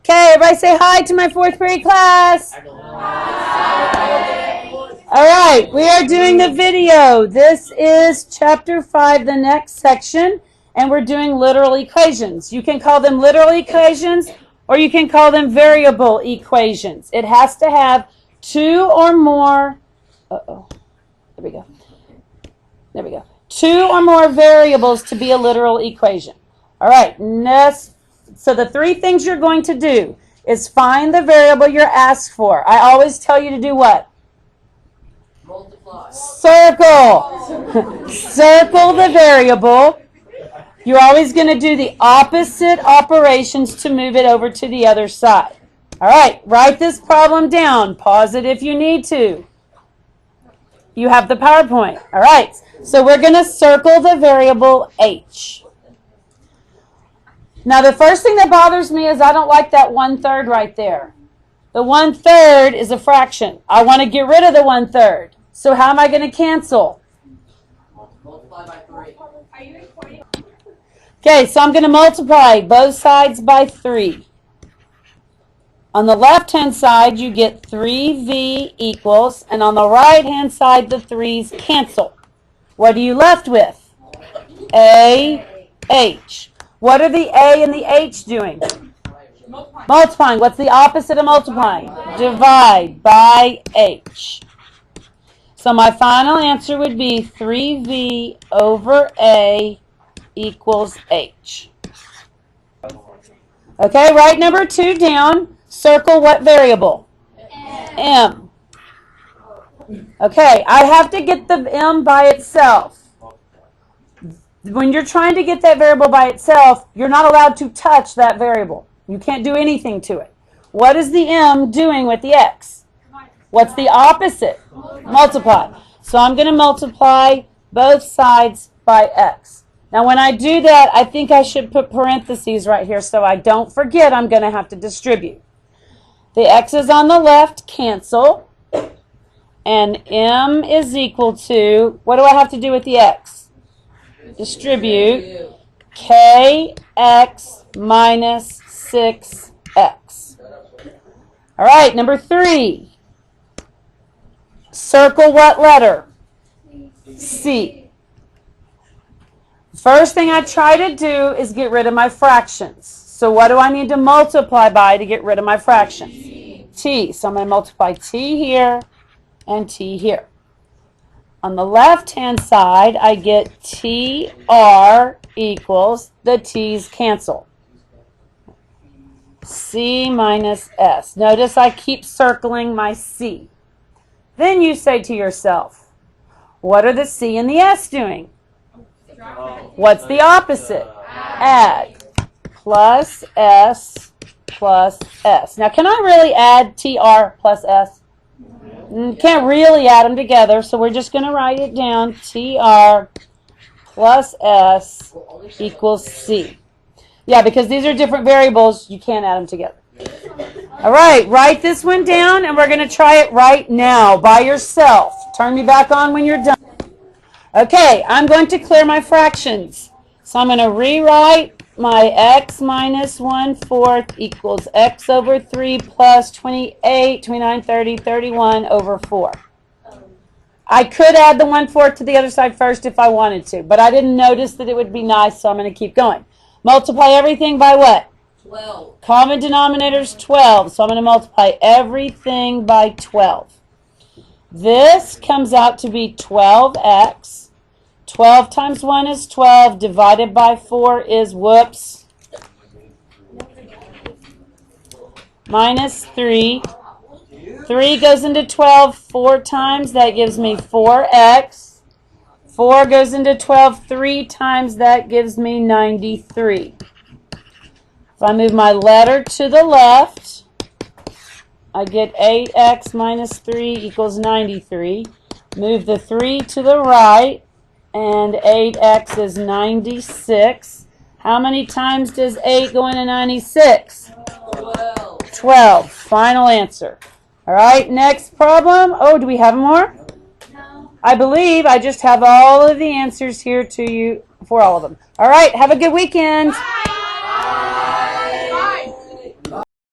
Okay, everybody say hi to my fourth period class. All right, we are doing the video. This is chapter 5, the next section, and we're doing literal equations. You can call them literal equations, or you can call them variable equations. It has to have two or more, there we go. Two or more variables to be a literal equation. All right, so the three things you're going to do is find the variable you're asked for. I always tell you to do what? Multiply. Circle. Circle the variable. You're always going to do the opposite operations to move it over to the other side. All right, write this problem down. Pause it if you need to. You have the PowerPoint. All right, so we're going to circle the variable h. Now, the first thing that bothers me is I don't like that 1/3 right there. The 1/3 is a fraction. I want to get rid of the 1/3. So how am I going to cancel? Multiply by 3. Are you recording? Okay, so I'm going to multiply both sides by 3. On the left-hand side, you get 3v equals, and on the right-hand side, the 3's cancel. What are you left with? AH. What are the A and the H doing? Multiplying. What's the opposite of multiplying? Divide by H. So my final answer would be 3v over A equals H. Okay, write number 2 down. Circle what variable? M. Okay, I have to get the M by itself. When you're trying to get that variable by itself, you're not allowed to touch that variable. You can't do anything to it. What is the M doing with the X? What's the opposite? Multiply. So I'm going to multiply both sides by X. Now when I do that, I think I should put parentheses right here so I don't forget I'm going to have to distribute. The X's on the left cancel, and M is equal to, what do I have to do with the X? Distribute kx minus 6x. All right, number 3. Circle what letter? C. First thing I try to do is get rid of my fractions. So what do I need to multiply by to get rid of my fractions? T. So I'm going to multiply T here and T here. On the left-hand side, I get TR equals, the T's cancel. C minus S. Notice I keep circling my C. Then you say to yourself, what are the C and the S doing? What's the opposite? Add. Plus S plus S. Now, can I really add TR plus S? Can't really add them together, so we're just going to write it down. TR plus S equals C. Yeah, because these are different variables, you can't add them together. All right, write this one down, and we're going to try it right now by yourself. Turn me back on when you're done. Okay, I'm going to clear my fractions. So I'm going to rewrite my x minus 1/4 equals x over 3 plus 28, 29, 30, 31 over 4. I could add the 1/4 to the other side first if I wanted to, but I didn't notice that it would be nice, so I'm going to keep going. Multiply everything by what? 12. Common denominator is 12, so I'm going to multiply everything by 12. This comes out to be 12x. 12 times 1 is 12, divided by 4 is, whoops, minus 3. 3 goes into 12 4 times, that gives me 4x. 4 goes into 12 3 times, that gives me 93. If I move my letter to the left, I get 8x minus 3 equals 93. Move the 3 to the right, and 8x is 96. How many times does 8 go into 96? 12. 12. Final answer. All right, next problem. Oh, do we have more? No. I believe I just have all of the answers here to you for all of them. All right, have a good weekend. Bye.